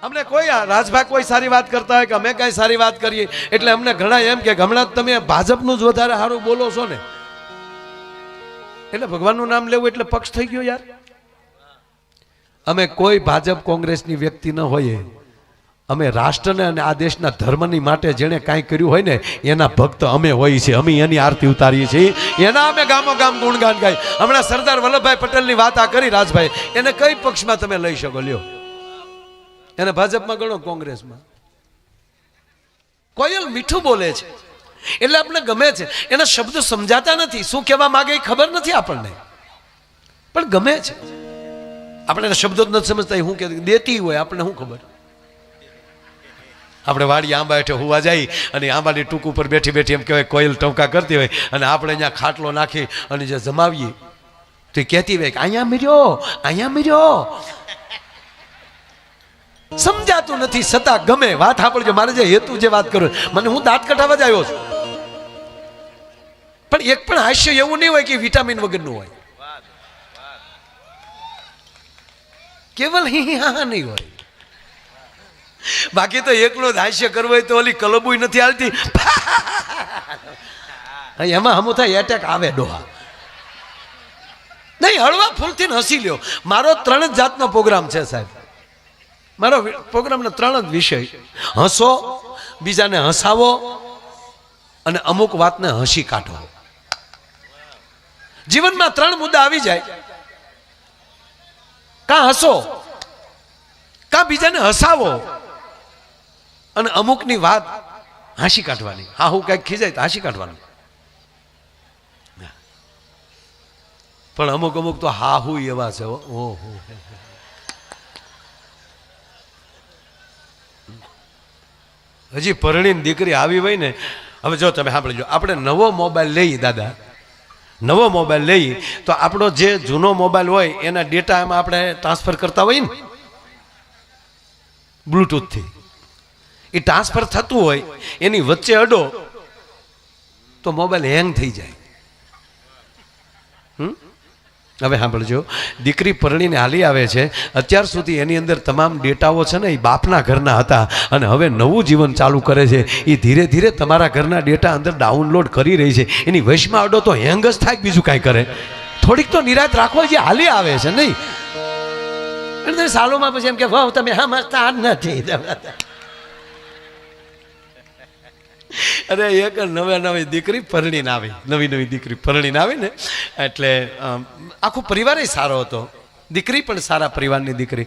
અમને કોઈ રાજભાઈ કોઈ સારી વાત કરતા હોય કે અમે કઈ સારી વાત કરીએ એટલે અમને ઘણા એમ કે હમણાં તમે ભાજપનું જ વધારે સારું બોલો છો ને, એટલે ભગવાનનું નામ લેવું એટલે પક્ષ થઈ ગયો યાર. અમે કોઈ ભાજપ કોંગ્રેસની વ્યક્તિ ન હોઈએ, અમે રાષ્ટ્રને અને આ દેશના ધર્મની માટે જેણે કાંઈ કર્યું હોય ને એના ભક્ત અમે હોઈએ છીએ. અમે એની આરતી ઉતારીએ છીએ, એના અમે ગામો ગામ ગુણગાન ગાય. હમણાં સરદાર વલ્લભભાઈ પટેલની વાત આ કરી રાજભાઈ, એને કઈ પક્ષમાં તમે લઈ શકો? લ્યો, એને ભાજપમાં ગણો, કોંગ્રેસમાં. કોયલ મીઠું બોલે છે એટલે આપણે ગમે છે, એના શબ્દો સમજાતા નથી, શું કહેવા માંગે એ ખબર નથી આપણને, પણ ગમે છે. આપણે એના શબ્દો જ નથી સમજતા, શું કે દેતી હોય આપણને શું ખબર. આપણે વાડી આંબા હેઠે હોવા જાય અને આંબાની ટૂંક ઉપર બેઠી બેઠી એમ કહેવાય કોયલ ટવકા કરતી હોય, અને આપણે અહીંયા ખાટલો નાખી અને જે જમાવીએ તો એ કહેતી હોય કે અહીંયા મીર્યો, અહીંયા મીર્યો. સમજાતું નથી છતાં ગમે. વાત સાંભળજો, મારે જે હેતુ જે વાત કરું, મને હું દાંત કઢાવવા જ આવ્યો છું, પણ એક પણ હાસ્ય એવું નહીં હોય કે વિટામિન વગરનું હોય, કેવલ હી હા નહીં હોય. બાકી તો એકલો જ હાસ્ય કરવો હોય તો ઓલી કલબુય નથી હાલતી, એમાં હમું થાય એટેક આવે ડોહા. નહીં, હળવા ફૂલથી હસી લ્યો. મારો 3 જ જાતનો પ્રોગ્રામ છે સાહેબ. મારો પ્રોગ્રામનો 3 જ વિષય: હસો, બીજાને હસાવો અને અમુક વાતને હસી કાઢો. જીવનમાં 3 મુદ્દા આવી જાય, કાં હસો, કાં બીજાને હસાવો અને અમુકની વાત હાંસી કાઢવાની. હા, હું કઈક ખીજાય તો હાંસી કાઢવાનું. પણ અમુક અમુક તો હા હું એવા છે. ઓહો, હજી પરણીની દીકરી આવી હોય ને. હવે જો તમે સાંભળજો, આપણે નવો મોબાઈલ લઈએ દાદા, નવો મોબાઈલ લઈએ તો આપણો જે જૂનો મોબાઈલ હોય એના ડેટા એમાં આપણે ટ્રાન્સફર કરતા હોય ને બ્લૂટૂથથી, એ ટ્રાન્સફર થતું હોય, એની વચ્ચે અડો તો મોબાઈલ હેંગ થઈ જાય. હવે સાંભળજો, દીકરી પરણીને હાલી આવે છે, અત્યાર સુધી એની અંદર તમામ ડેટાઓ છે ને એ બાપના ઘરના હતા, અને હવે નવું જીવન ચાલુ કરે છે. એ ધીરે ધીરે તમારા ઘરના ડેટા અંદર ડાઉનલોડ કરી રહી છે. એની વશમાં અડો તો હેંગ જ થાય, બીજું કાંઈ કરે. થોડીક તો નિરાત રાખો, જે હાલી આવે છે નહીં. અને સાલોમાં પછી એમ કે વાહ તમે સમજતા નથી. અરે એક નવી દીકરી પરણીને આવી, નવી દીકરી પરણીને આવી ને એટલે આખો પરિવાર સારો હતો, દીકરી પણ સારા પરિવારની દીકરી.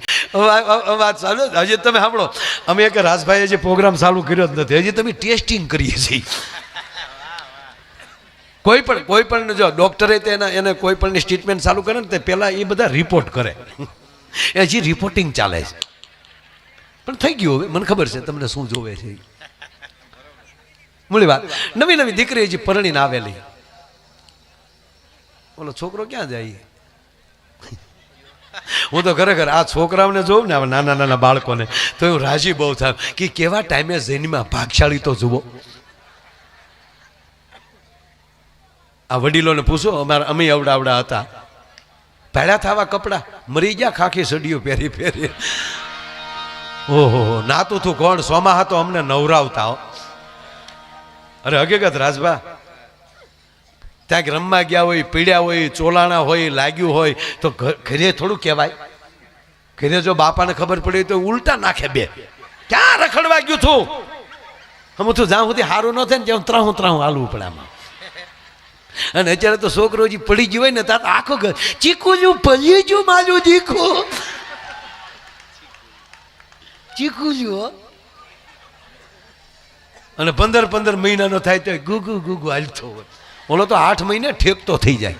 વાત ચાલુ, હજી તમે સાંભળો, અમે એક રાજભાઈએ જે પ્રોગ્રામ ચાલુ કર્યો જ નથી, હજી તમે ટેસ્ટિંગ કરીએ છીએ. કોઈ પણ જો ડોક્ટરે એને કોઈ પણની ટ્રીટમેન્ટ ચાલુ કરે ને તે પહેલાં એ બધા રિપોર્ટ કરે. એ હજી રિપોર્ટિંગ ચાલે છે, પણ થઈ ગયું. હવે મને ખબર છે તમને શું જોવે છે. મૂળી વાત, નવી દીકરી હજી પરણીને આવેલી, ઓલો છોકરો ક્યાં જાય? હું તો ખરેખર આ છોકરાઓને જોઉં ને, નાના બાળકોને, તો હું રાજી બહુ થાય કે કેવા ટાઈમે જૈનમાં ભાગશાળી તો જુઓ. આ વડીલોને પૂછો, અમે અવડા હતા, ભેળા થવા કપડા મરી ગયા, ખાખી સડીઓ પહેરી. ઓહો, નાતું તું કોણ? સોમાહા તો અમને નવરાવતા. અરે હકીકત રાજભા, ત્યાં રમવા ગયા હોય, પીડ્યા હોય, ચોલાણા હોય, લાગ્યું હોય તો ઘરે થોડું કહેવાય. ઘરે જો બાપાને ખબર પડી તો ઉલટા નાખે. બે ક્યાં રખડવા ગયું છું? હું તું જ્યાં સુધી સારું ન થાય ને ત્યાં ત્રાહું હાલવું પડે આમાં. અને અત્યારે તો છોકરો હજી પડી ગયો હોય ને ત્યાં આખો ઘર ચીકુ જો પલી જો મારું ચીકુ જો. અને 15 મહિનાનો થાય તો ગુગુ હાલતો હોય. ઓલો તો 8 મહિને ઠેકતો થઈ જાય,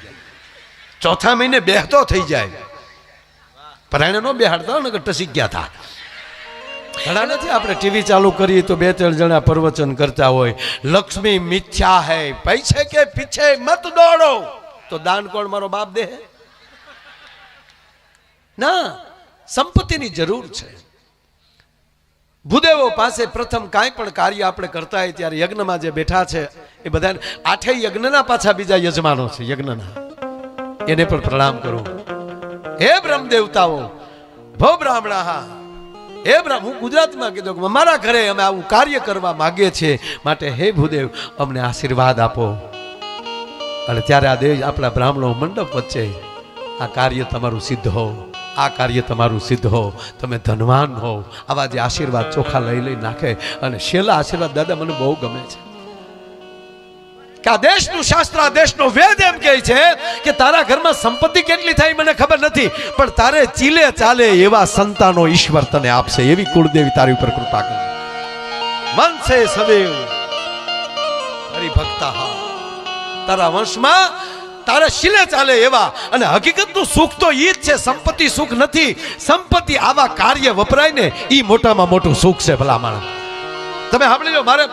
4થા મહિને બેહતો થઈ જાય. પરાણે નો બેહાડતા ને ટસી ગયા હતા. ઘણા નથી આપણે ટીવી ચાલુ કરીએ તો 2-3 જણા પ્રવચન કરતા હોય, લક્ષ્મી મિથ્યા હૈ, પૈસે કે પીછે મત દોડો. તો દાન કોણ? મારો બાપ દે ના. સંપત્તિની જરૂર છે. ભૂદેવો પાસે પ્રથમ કાંઈ પણ કાર્ય આપણે કરતા હોય ત્યારે યજ્ઞમાં જે બેઠા છે એ બધા 8 યજ્ઞના પાછા બીજા યજમાનો છે યજ્ઞના, એને પણ પ્રણામ કરું. હે બ્રહ્મ દેવતાઓ, ભો બ્રાહ્મણા, હે હું ગુજરાતમાં કીધું કે અમારા ઘરે અમે આવું કાર્ય કરવા માંગીએ છીએ, માટે હે ભૂદેવ અમને આશીર્વાદ આપો. અને ત્યારે આ દેવ આપણા બ્રાહ્મણો મંડપ વચ્ચે આ કાર્ય તમારું સિદ્ધ હો, આ કાર્ય તમારું સિદ્ધ હો, તમે ધનવાન હો, આવા જે આશીર્વાદ ચોખા લઈ નાખે. અને છેલ્લા આશીર્વાદ દાદા મને બહુ ગમે છે કે આ દેશનું શાસ્ત્ર, આ દેશનો વેદ એમ કહે છે કે તારા ઘરમાં સંપત્તિ કેટલી થાય મને ખબર નથી, પણ તારે ચીલે ચાલે એવા સંતાનો ઈશ્વર તને આપશે, એવી કુળદેવી તારી ઉપર કૃપા કરે. વંશે સદેવ હરિભક્તા, તારા વંશમાં તારે શીલે ચાલે એવા. અને હકીકતનું સુખ તો ઈ જ છે, સંપત્તિ સુખ નથી. સંપત્તિ આવા કાર્ય વપરાય ને ઈ મોટામાં મોટું સુખ છે. ભલા માણસ તમે સાંભળી લો, મારે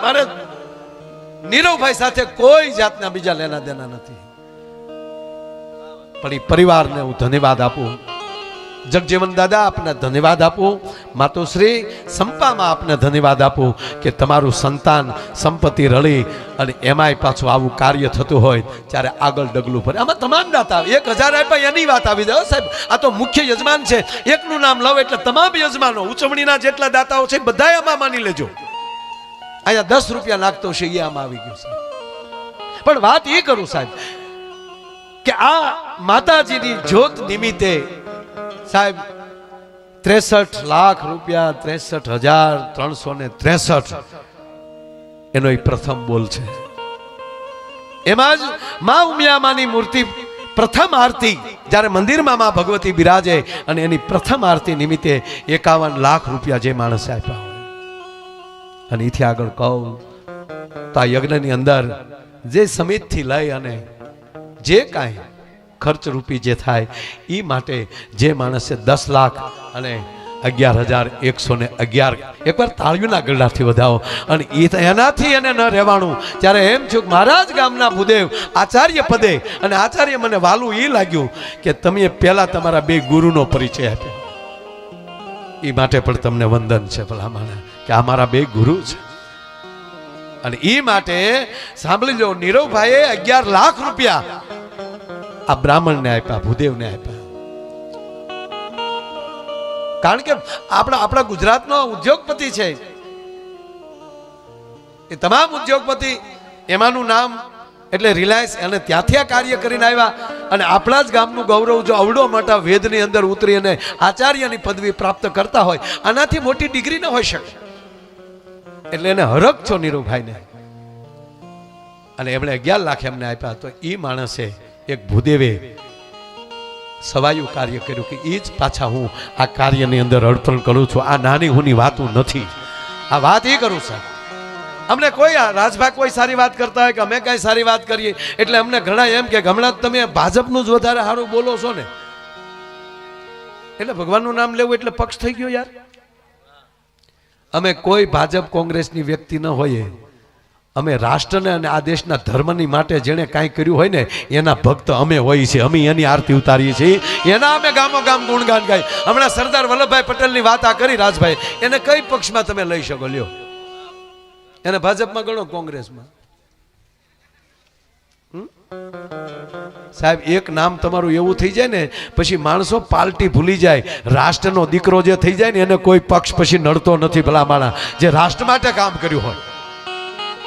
નીરવભાઈ સાથે કોઈ જાતના બીજા લેના દેના નથી, પણ એ પરિવારને હું ધન્યવાદ આપું. જગજીવન દાદા આપને ધન્યવાદ આપું. માતુશ્રી સંપામાં આપને ધન્યવાદ આપું કે તમારું સંતાન સંપત્તિ રળી અને એમાંય પાછું આવું કાર્ય થતું હોય ત્યારે આગળ ડગલું ભરે. આમાં તમામ દાતા 1000 આપ્યા એની વાત આવી જાય સાહેબ. આ તો મુખ્ય યજમાન છે, એકનું નામ લવ એટલે તમામ યજમાનો ઉચમણીના જેટલા દાતાઓ છે બધાય આમાં માની લેજો. અહીંયા 10 રૂપિયા નાખતો છે એ આમાં આવી ગયું સાહેબ. પણ વાત એ કરું સાહેબ કે આ માતાજીની જ્યોત નિમિત્તે સાહેબ 63 લાખ રૂપિયા, 63,363 એનો એ પ્રથમ બોલ છે. એમાં જ મા ઉમિયામાની મૂર્તિ પ્રથમ આરતી જ્યારે મંદિરમાં મા ભગવતી બિરાજે અને એની પ્રથમ આરતી નિમિત્તે 51 લાખ રૂપિયા જે માણસે આપ્યા હોય. અને એથી આગળ કહું તો આ યજ્ઞની અંદર જે સમિતથી લઈ અને જે કાંઈ ખર્ચ રૂપી જે થાય એ માટે જે માણસે 10 લાખ અને 11,111 એકવાર તાળીઓના ગરડાથી વધાવો. અને એનાથી એને ન રહેવાનું. ત્યારે એમ થયું મહારાજ ગામના ભૂદેવ આચાર્ય પદે, અને આચાર્ય મને વાલું એ લાગ્યું કે તમે પહેલા તમારા 2 ગુરુનો પરિચય આપ્યો, એ માટે પણ તમને વંદન છે ભલામણ કે આ મારા 2 ગુરુ છે. અને એ માટે સાંભળી લો, નીરવભાઈએ 11 લાખ રૂપિયા આ બ્રાહ્મણને આપ્યા, ભૂદેવને આપ્યા. કારણ કે આપણા ગુજરાતનો ઉદ્યોગપતિ છે, એ તમામ ઉદ્યોગપતિ એમાંનું નામ એટલે રિલાયન્સ, અને ત્યાંથી આ કાર્ય કરીને આવ્યા. અને આપણા જ ગામનું ગૌરવ જો અવડો મોટા વેદની અંદર ઉતરી અને આચાર્યની પદવી પ્રાપ્ત કરતા હોય, આનાથી મોટી ડિગ્રી ન હોઈ શકે. એટલે એને હરખ છો નીરુભાઈને. અને એમણે 11 લાખ એમને આપ્યા. તો એ માણસે એક ભૂદેવે સવાયું કાર્ય કર્યું કે એ જ પાછા હું આ કાર્યની અંદર અડપણ કરું છું. આ નાની હુની વાતું નથી, આ વાત એ કરું છું. અમને કોઈ રાજભાઈ કોઈ સારી વાત કરતા હોય કે અમે કઈ સારી વાત કરીએ એટલે અમને ઘણા એમ કે હમણાં તમે ભાજપનું જ વધારે સારું બોલો છો ને, એટલે ભગવાનનું નામ લેવું એટલે પક્ષ થઈ ગયો યાર. અમે કોઈ ભાજપ કોંગ્રેસની વ્યક્તિ ન હોઈએ, અમે રાષ્ટ્રને અને આ દેશના ધર્મની માટે જેણે કાંઈ કર્યું હોય ને એના ભક્ત અમે હોઈએ છીએ. અમે એની આરતી ઉતારીએ છીએ, એના અમે ગામો ગામ ગુણગાન ગાય. હમણાં સરદાર વલ્લભભાઈ પટેલની વાત આ કરી રાજભાઈ, એને કઈ પક્ષમાં તમે લઈ શકો? લ્યો, એને ભાજપમાં ગણો, કોંગ્રેસમાં. સાહેબ એક નામ તમારું એવું થઈ જાય ને પછી માણસો પાર્ટી ભૂલી જાય. રાષ્ટ્રનો દીકરો જે થઈ જાય ને એને કોઈ પક્ષ પછી નડતો નથી. ભલા માણસ જે રાષ્ટ્ર માટે કામ કર્યું હોય.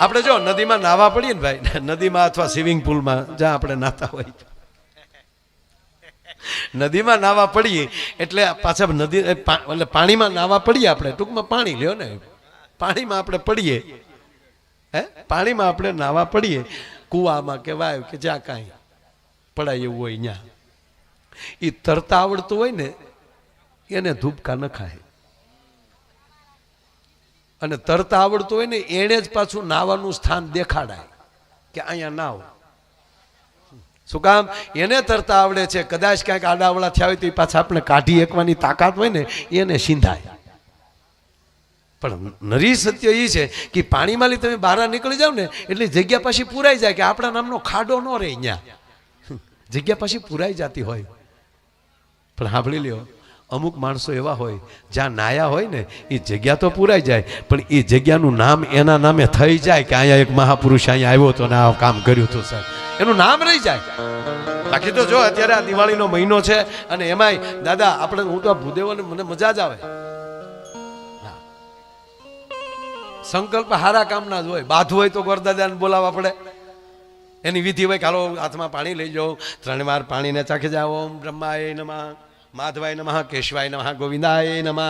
આપણે જો નદીમાં નાવા પડીએ ને ભાઈ, નદીમાં અથવા સ્વિમિંગ પુલમાં જ્યાં આપણે નાતા હોય, નદીમાં નાવા પડીએ એટલે પાછા નદી એટલે પાણીમાં નાવા પડીએ આપણે, ટૂંકમાં પાણી લ્યો ને, પાણીમાં આપણે પડીએ, પાણીમાં આપણે નાવા પડીએ, કુવામાં કે વાવ કે જ્યાં કાંઈ પડાય એવું હોય ત્યાં, એ તરતા આવડતું હોય ને એને ધૂપકા ન ખાય. અને તરતા આવડતું હોય ને એને જ પાછું નાવાનું સ્થાન દેખાડાય કે અહીંયા નાવ. શું કામ? એને તરતા આવડે છે. કદાચ ક્યાંક આડાવડા થયા હોય તો એ પાછા આપણે કાઢી એકવાની તાકાત હોય ને એને સિંધાય. પણ નરી સત્ય એ છે કે પાણીમાંથી તમે બહાર નીકળી જાવ ને એટલે જગ્યા પાછી પૂરાઈ જાય કે આપણા નામનો ખાડો ન રહે. અહીંયા જગ્યા પાછી પૂરાઈ જતી હોય. પણ સાંભળી લ્યો, અમુક માણસો એવા હોય જ્યાં નાયા હોય ને એ જગ્યા તો પૂરાઈ જાય પણ એ જગ્યાનું નામ એના નામે થઈ જાય કે અહીંયા એક મહાપુરુષ અહીંયા આવ્યો હતો ને આ કામ કર્યું હતું સાહેબ, એનું નામ રહી જાય. બાકી તો જો અત્યારે આ દિવાળીનો મહિનો છે અને એમાંય દાદા આપણે હું તો ભૂદેવોને મને મજા જ આવે. સંકલ્પ હારા કામના જ હોય. બાધું હોય તો ગોરદાદાને બોલાવવા પડે, એની વિધિ હોય કે હાલો હાથમાં પાણી લઈ જાઓ, 3 વાર પાણીને ચાખી જાઓ. ઓમ બ્રહ્માય નમઃ, માધવાય નમઃ, કેશવાય નમઃ, ગોવિંદાય નમઃ.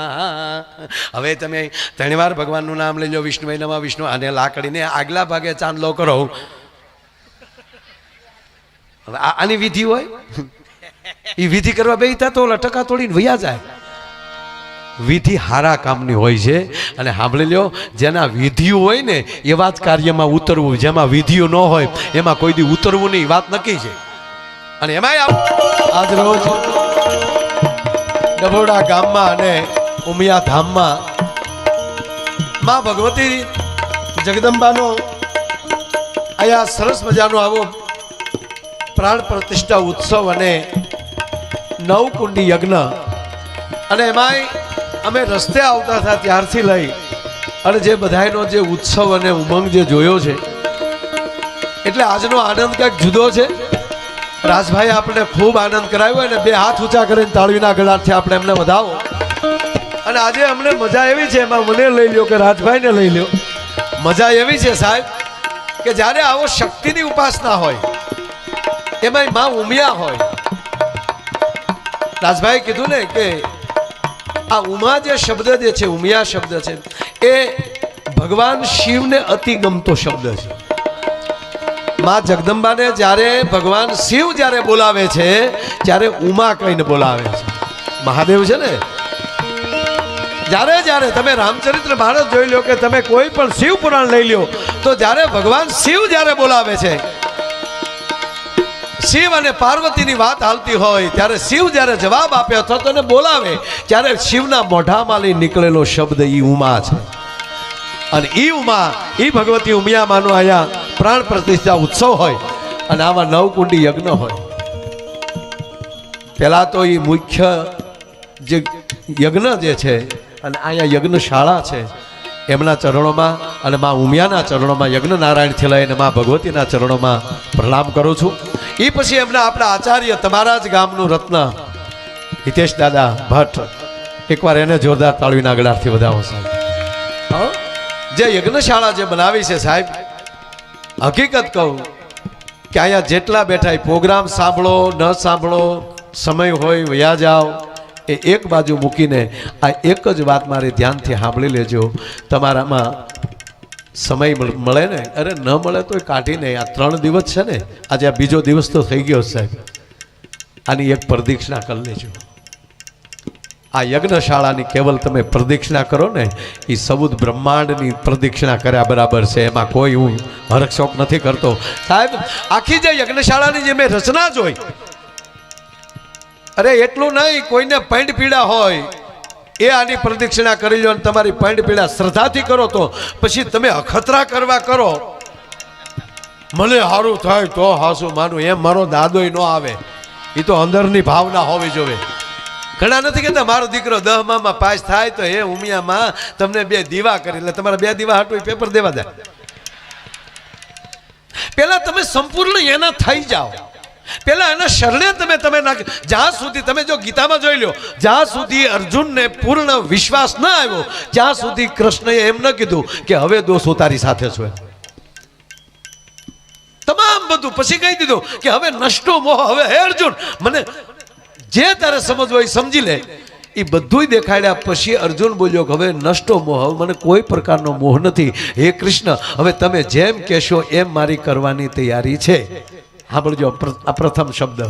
હવે તમે 3 વાર ભગવાનનું નામ લઈ જાઓ. વિષ્ણુવાય નમઃ, વિષ્ણુ. અને લાકડીને આગલા ભાગે ચાંદલો કરો. હવે આની વિધિ હોય, એ વિધિ કરવા બેઠા તો ઓલા ટકા તોડીને વયા જાય. વિધિ હારા કામની હોય છે. અને સાંભળી લ્યો, જેના વિધિઓ હોય ને એવા જ કાર્યમાં ઉતરવું, જેમાં વિધિઓ ન હોય એમાં કોઈ દી ઉતરવું નહીં, વાત નક્કી છે. અને એમાંય આજ રોજ ડભોડા ગામમાં અને ઉમિયા ધામમાં માં ભગવતી જગદંબાનો અહીંયા સરસ મજાનો આવો પ્રાણ પ્રતિષ્ઠા ઉત્સવ અને નવકુંડી યજ્ઞ, અને એમાંય અમે રસ્તે આવતા હતા ત્યારથી લઈ અને જે બધાયનો જે ઉત્સવ અને ઉમંગ જે જોયો છે, એટલે આજનો આનંદ કંઈક જુદો છે. રાજભાઈ આપણે ખૂબ આનંદ કરાવ્યો અને 2 હાથ ઊંચા કરીને તાળીના ગળાથી આપણે એમને વધાવો. અને આજે અમને મજા એવી છે, એમાં મને લઈ લ્યો કે રાજભાઈને લઈ લ્યો, મજા એવી છે સાહેબ કે જ્યારે આવો શક્તિની ઉપાસના હોય, એમાંય માં ઉમિયા હોય. રાજભાઈ કીધું ને કે આ ઉમા જે શબ્દ જે છે, ઉમિયા શબ્દ છે, એ ભગવાન શિવને અતિ ગમતો શબ્દ છે. માં જગદંબાને જ્યારે ભગવાન શિવ જ્યારે બોલાવે છે ત્યારે ઉમા કહીને બોલાવે છે. મહાદેવ છે ને, જ્યારે તમે રામચરિત્ર માનસ જોઈ લો કે તમે કોઈ પણ શિવ પુરાણ લઈ લો, તો જ્યારે ભગવાન શિવ જ્યારે બોલાવે છે, શિવ અને પાર્વતીની વાત હાલતી હોય ત્યારે શિવ જ્યારે જવાબ આપે અથવા તો એને બોલાવે ત્યારે શિવના મોઢામાંથી નીકળેલો શબ્દ ઈ ઉમા છે. અને ઈ ઉમા, ઈ ભગવતી ઉમિયા માનો અહીંયા પ્રાણ પ્રતિષ્ઠા ઉત્સવ હોય અને આવા નવકુંડી યજ્ઞ હોય. પહેલા તો ઈ મુખ્ય જે યજ્ઞ જે છે અને અહીંયા યજ્ઞશાળા છે, એમના ચરણોમાં અને માં ઉમિયાના ચરણોમાં યજ્ઞ નારાયણથી લઈને માં ભગવતીના ચરણોમાં પ્રણામ કરું છું. એ પછી એમના આપણા આચાર્ય, તમારા જ ગામનું રત્ન હિતેશ દાદા ભટ્ટ, એકવાર એને જોરદાર તાળીના ગળાથી વધાવો સાહેબ. જે યજ્ઞશાળા જે બનાવી છે સાહેબ, હકીકત કહું કે અહીંયા જેટલા બેઠા પ્રોગ્રામ સાંભળો ન સાંભળો, સમય હોય વયા જાઓ, એ એક બાજુ મૂકીને આ એક જ વાત મારે ધ્યાનથી સાંભળી લેજો. તમારામાં સમય મળે ને, અરે ન મળે તો કાઢીને, આ 3 દિવસ છે ને, આજે આ બીજો દિવસ તો થઈ ગયો સાહેબ, આની એક પ્રદક્ષિણા કરી લેજો. આ યજ્ઞશાળાની કેવલ તમે પ્રદક્ષિણા કરો ને, એ સબુદ બ્રહ્માંડની પ્રદક્ષિણા કર્યા બરાબર છે. એમાં કોઈ હું હરકશોક નથી કરતો સાહેબ. આખી જે યજ્ઞશાળાની જે મેં રચના જોઈ, અરે એટલું નહીં, કોઈને પૈંડ પીડા હોય એ આની પ્રદક્ષિણા કરી લો અને તમારી પૈંડ પીડા શ્રદ્ધાથી કરો, તો પછી તમે અખતરા કરવા કરો, મને સારું થાય તો હાસું માનું, એમ મારો દાદોય ન આવે. એ તો અંદરની ભાવના હોવી જોઈએ. ઘણા નથી કહેતા મારો દીકરો 10માં પાસ થાય તો હે ઉમિયામાં તમને 2 દીવા કરી, એટલે તમારા 2 દીવા હાટું પેપર દેવા જાય. પેલા તમે સંપૂર્ણ એના થઈ જાઓ, પેલા એના શરણે તમે જ્યાં સુધી તમે જો ગીતામાં જોઈ લો, જ્યાં સુધી અર્જુનને પૂર્ણ વિશ્વાસ ન આવ્યો ત્યાં સુધી કૃષ્ણએ એમ ન કીધું કે હવે દોષો તારી સાથે છે, તમામ બધું પછી કહી દીધું કે હવે નષ્ટો મોહ, હવે હે અર્જુન મને જે તારે સમજવો એ સમજી લે. એ બધુંય દેખાડ્યા પછી અર્જુન બોલ્યો કે હવે નષ્ટો મોહ, મને કોઈ પ્રકારનો મોહ નથી. હે કૃષ્ણ, હવે તમે જેમ કહેશો એમ મારી કરવાની તૈયારી છે. સાંભળજો આ પ્રથમ શબ્દ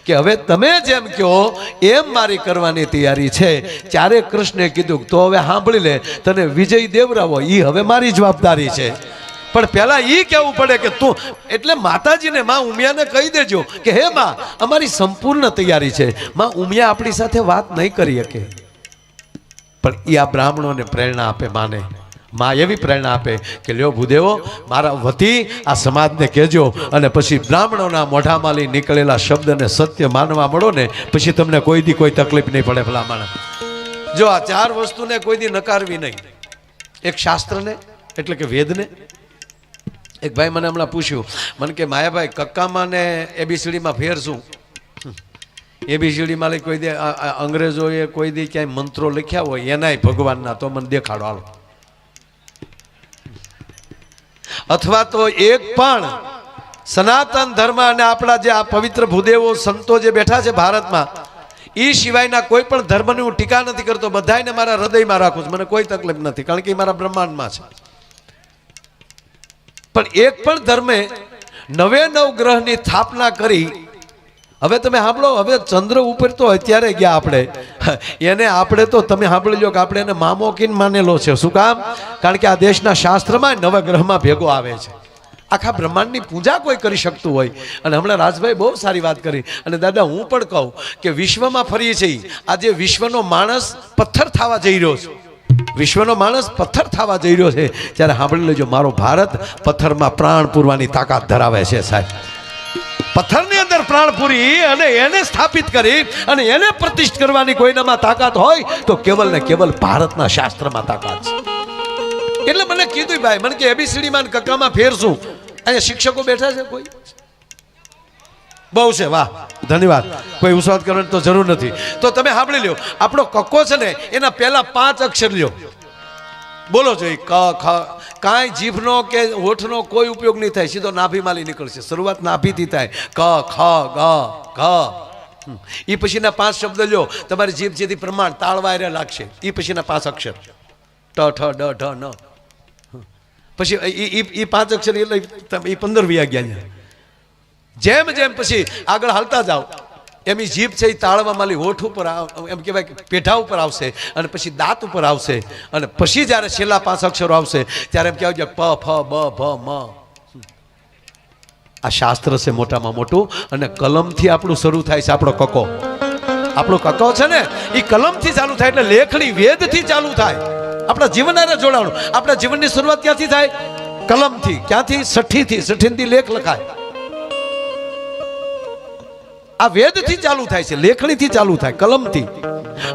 કે હવે તમે જેમ કહો એમ મારી કરવાની તૈયારી છે. ત્યારે કૃષ્ણે કીધું તો હવે સાંભળી લે, તને વિજય દેવરાવો એ હવે મારી જવાબદારી છે. પણ પહેલા એ કહેવું પડે કે તું, એટલે માતાજીને માં ઉમિયાને કહી દેજો કે હે માં અમારી સંપૂર્ણ તૈયારી છે. માં ઉમિયા આપણી સાથે વાત નહીં કરી શકે, પણ એ આ બ્રાહ્મણોને પ્રેરણા આપે. માને માં એવી પ્રેરણા આપે કે લ્યો ભૂદેવો, મારા વતી આ સમાજને કહેજો, અને પછી બ્રાહ્મણોના મોઢામાંથી નીકળેલા શબ્દને સત્ય માનવા મળો ને, પછી તમને કોઈ દી કોઈ તકલીફ નહીં પડે. ભલા માણસ જો આ 4 વસ્તુને કોઈ દી નકારવી નહીં. એક શાસ્ત્રને એટલે કે વેદને. એક ભાઈ મને હમણાં પૂછ્યું, મને કે માયાભાઈ કક્કામાં ને ABCDમાં ફેર શું? ABCDમાં કોઈ દે અંગ્રેજોએ કોઈ દી ક્યાંય મંત્રો લખ્યા હોય એનાય ભગવાનના, તો મને દેખાડો હાલો. અથવા તો એક પણ સનાતન ધર્મ અને આપણા જે આ પવિત્ર ભૂદેવો સંતો જે બેઠા છે ભારતમાં, એ સિવાયના કોઈ પણ ધર્મની હું ટીકા નથી કરતો, બધાને મારા હૃદયમાં રાખું છું, મને કોઈ તકલીફ નથી, કારણ કે એ મારા બ્રહ્માંડમાં છે. પણ એક પણ ધર્મે 99 ગ્રહની સ્થાપના કરી. હવે તમે સાંભળો, હવે ચંદ્ર ઉપર તો અત્યારે ગયા આપણે, એને આપણે તો તમે સાંભળી લો કે આપણે એને મામોકીન માનેલો છે. શું કામ? કારણ કે આ દેશના શાસ્ત્રમાં 9 ગ્રહમાં ભેગો આવે છે. આખા બ્રહ્માંડની પૂજા કોઈ કરી શકતું હોય. અને હમણાં રાજભાઈ બહુ સારી વાત કરી. અને દાદા હું પણ કહું કે વિશ્વમાં ફરીએ છીએ, આજે વિશ્વનો માણસ પથ્થર થવા જઈ રહ્યો છે. વિશ્વનો માણસ પથ્થર થવા જઈ રહ્યો છે. ત્યારે સાંભળી લેજો, મારો ભારત પથ્થરમાં પ્રાણ પૂરવાની તાકાત ધરાવે છે સાહેબ. પથ્થરની અંદર પ્રાણ પૂરી અને એને સ્થાપિત કરી અને એને પ્રતિષ્ઠિત કરવાની કોઈનામાં તાકાત હોય તો કેવલ ને કેવલ ભારતના શાસ્ત્રમાં તાકાત છે. એટલે મને કીધું ભાઈ, મને કે એબીસીડી માં કક્કામાં ફેરશું. અહીંયા શિક્ષકો બેઠા છે કોઈ? બહુ છે, વાહ, ધન્યવાદ. કોઈ ઉત્સાહ કરવાની તો જરૂર નથી. તો તમે સાંભળી લ્યો, આપણો કક્કો છે ને એના પહેલા 5 અક્ષર લ્યો, બોલો જોઈએ. ક ખ, કાંઈ જીભનો કે હોઠનો કોઈ ઉપયોગ નહીં થાય, સીધો નાભીમાલી નીકળશે. શરૂઆત નાભીથી થાય. ક ખ ગ ઘ. એ પછીના 5 શબ્દ લ્યો, તમારી જીભ જેથી પ્રમાણ તાળવાયરે લાગશે. એ પછીના 5 અક્ષર ટ ઠ ડ ઢ ન. પછી એ 5 અક્ષર એટલે એ 15 વ્યા ગયા. જેમ જેમ પછી આગળ હાલતા જાઓ એમ જીભ છે એ તાળવામાં હોઠ ઉપર, એમ કહેવાય કે પેઢા ઉપર આવશે, અને પછી દાંત ઉપર આવશે, અને પછી જ્યારે છેલ્લા 5 અક્ષરો આવશે ત્યારે એમ કહેવાય પ ફ બ ભ મ. આ શાસ્ત્ર છે મોટામાં મોટું. અને કલમથી આપણું શરૂ થાય છે આપણો કક્કો. આપણો કક્કો છે ને એ કલમથી ચાલુ થાય, એટલે લેખણી વેદથી ચાલુ થાય. આપણા જીવન હારે જોડાણું. આપણા જીવનની શરૂઆત ક્યાંથી થાય? કલમથી. ક્યાંથી? સઠ્ઠીથી. સઠ્ઠીથી લેખ લખાય. આ વેદથી ચાલુ થાય છે, લેખણીથી ચાલુ થાય, કલમથી.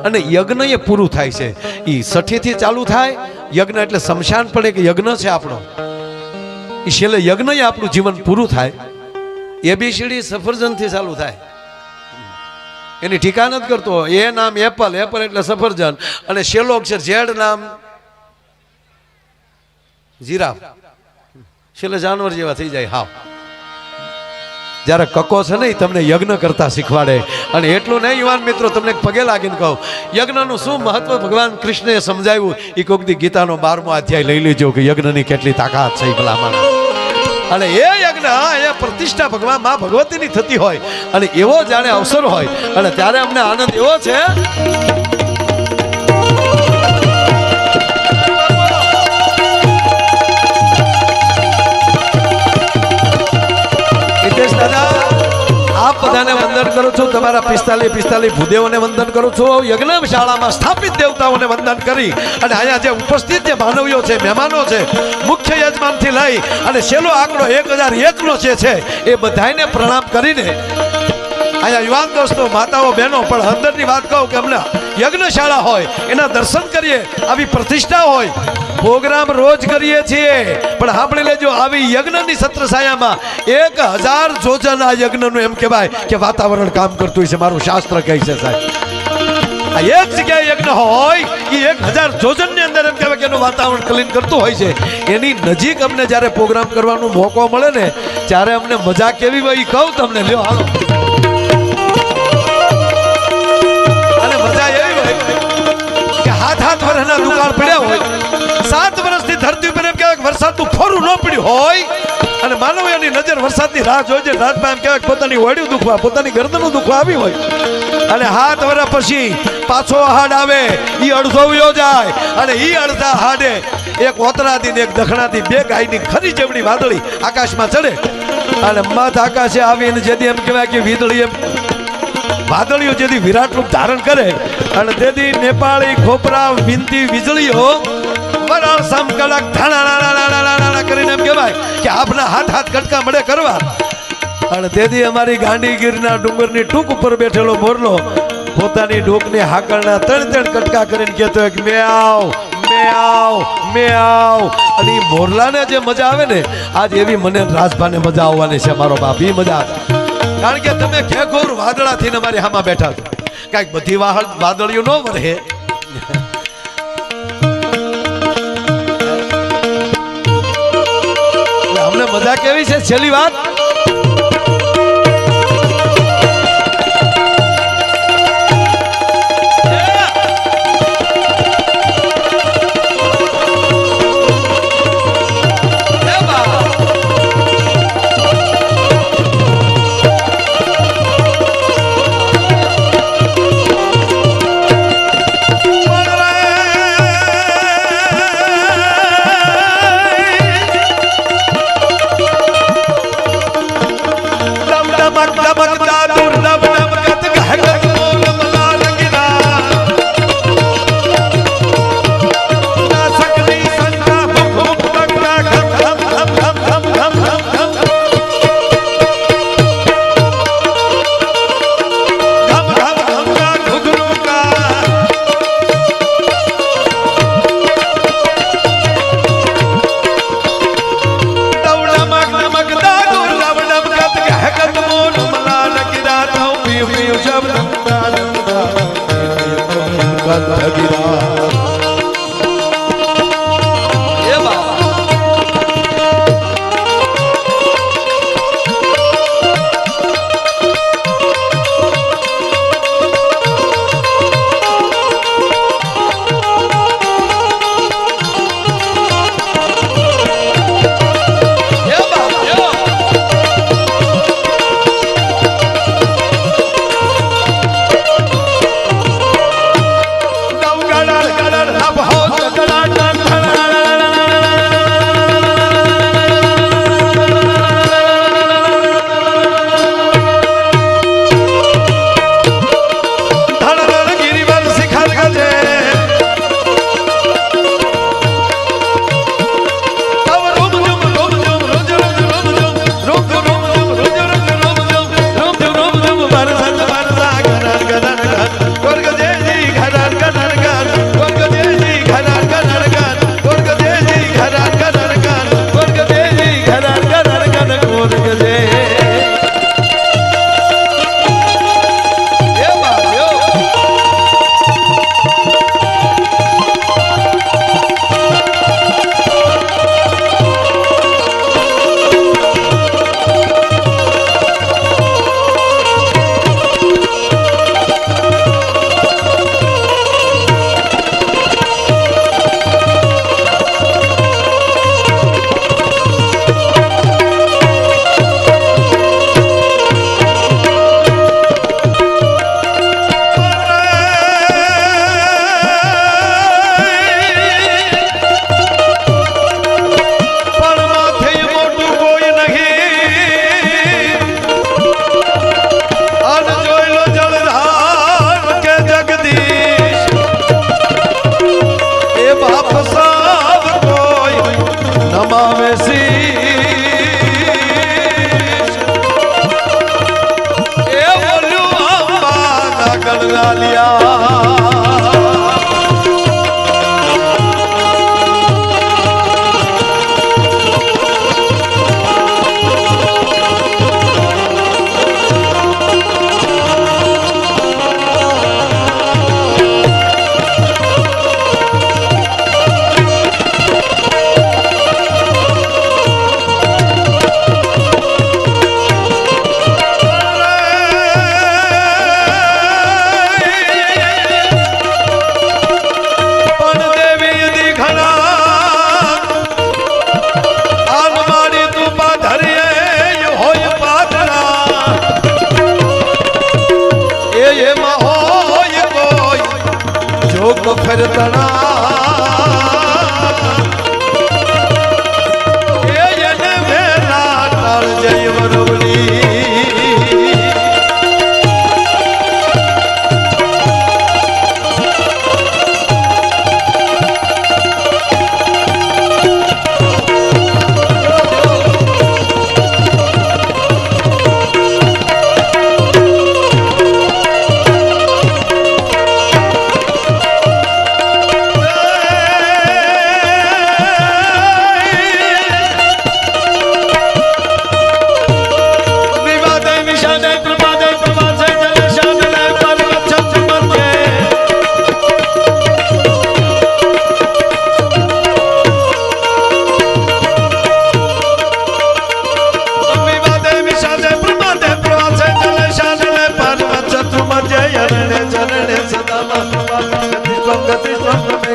અને યજ્ઞ એ પૂરું થાય છે એ સઠ્ઠીથી ચાલુ થાય. યજ્ઞ એટલે શમશાન પડે કે યજ્ઞ છે આપણો, એ છેલ્લે યજ્ઞ એ આપણું જીવન પૂરું થાય. એબીસીડી સફરજનથી ચાલુ થાય. એની ઠીકા નથી કરતો. એ નામ એપલ, એપલ એટલે સફરજન, અને છેલ્લો અક્ષર ઝેડ નામ જીરાફ. છેલ્લે જાનવર જેવા થઈ જાય. હાવ. જ્યારે કક્કો છે ને તમને યજ્ઞ કરતા શીખવાડે. અને એટલું નહીં યુવાન મિત્રો, તમને પગે લાગીને કહું, યજ્ઞનું શું મહત્વ ભગવાન કૃષ્ણએ સમજાવ્યું એ કોઈક દી ગીતાનો 12મો અધ્યાય લઈ લેજો કે યજ્ઞની કેટલી તાકાત છે ભલામણ. અને એ યજ્ઞ એ પ્રતિષ્ઠા ભગવાન માં ભગવતીની થતી હોય, અને એવો જાણે અવસર હોય, અને ત્યારે અમને આનંદ એવો છે. આપ બધાને વંદન કરું છું. તમારા 45 ભૂદેવોને વંદન કરું છું. યજ્ઞશાળામાં સ્થાપિત દેવતાઓને વંદન કરી અને અહીંયા જે ઉપસ્થિત જે માનવીઓ છે, મહેમાનો છે, મુખ્ય યજમાનથી લઈ અને છેલ્લો આંકડો 1001 નો જે છે એ બધાને પ્રણામ કરીને અહીંયા યુવાન દોસ્તો, માતાઓ, બહેનો, પણ અંદરની વાત કહું કે અમને યજ્ઞશાળા હોય એના દર્શન કરીએ, આવી પ્રતિષ્ઠા હોય. પ્રોગ્રામ રોજ કરીએ છીએ, પણ સાંભળી લેજો, આવી યજ્ઞની છત્રછાયામાં 1000 જોજન આ યજ્ઞનું એમ કહેવાય કે વાતાવરણ કામ કરતું છે. મારું શાસ્ત્ર કહે છે સાહેબ, આ એક જગ્યાએ યજ્ઞ હોય એ 1000 જોજનની અંદર એમ કહેવાય કે એનું વાતાવરણ ક્લીન કરતું હોય છે. એની નજીક અમને જ્યારે પ્રોગ્રામ કરવાનો મોકો મળે ને ત્યારે અમને મજા કેવી હોય એ કહું તમને. લ્યો હાલો. અને મજા એવી હોય કે હાથ વર્ષના દુકાળ પડ્યા હોય, 7 વર્ષથી ધરતી ઉપર એમ કહેવાય વરસાદનું ફોરું ન પડ્યું હોય, અને માનવીઓની નજર વરસાદની રાહ જોઈ છે. રાતમાં એમ કહેવાય પોતાની વડિયું દુખવા, પોતાની ગરદનનું દુખવા આવી હોય, અને 7 વર્ષ પછી પાછો હાડ આવે, એ અડધો વયો જાય, અને એ અડધા હાડે એક ઓતરાથી ને એક દખણાથી 2 ગાયની ખરી જેવડી વાદળી આકાશમાં ચડે, અને મધ આકાશે આવીને જેથી એમ કહેવાય કે વીજળી એમ વાદળીઓ જેથી વિરાટ રૂપ ધારણ કરે, અને તેથી નેપાળી ખોપરા વિનતી વીજળીઓ વરાળ સમ કડક ધાણા કરીને એમ કહેવાય કે આપના હાથ કટકા મળે કરવા. અને તેથી અમારી ગાંડીગીરના ડુંગરની ટૂંક ઉપર બેઠેલો મોરલો પોતાની ડોકની હાકળના 3 કટકા કરીને કહેતો કે મે આવ, મે આવ, મે આવ. અને એ મોરલાને જે મજા આવે ને, આજ એવી મને રાજભાને મજા આવવાની છે મારો બાપ. એ મજા, કારણ કે તમે ખેખોર વાદળાથી અમારી હામાં બેઠા છો. કાંઈક બધી વાદળીઓ ન વરહે. કહેવી છે છેલ્લી વાત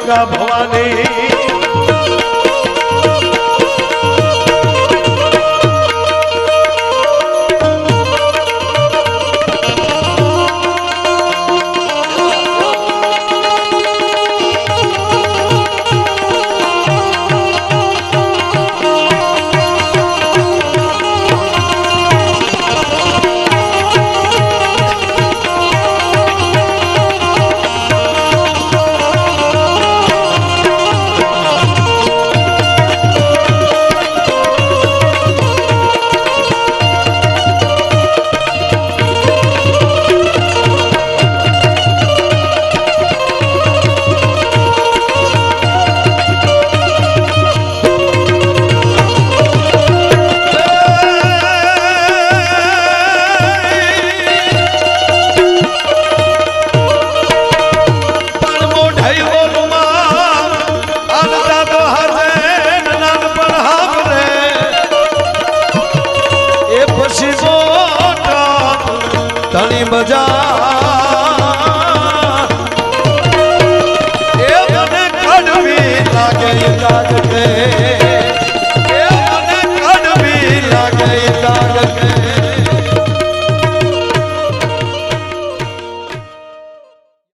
દુર્ગા ભવાની ધણી મજા એ મને કડવી લાગે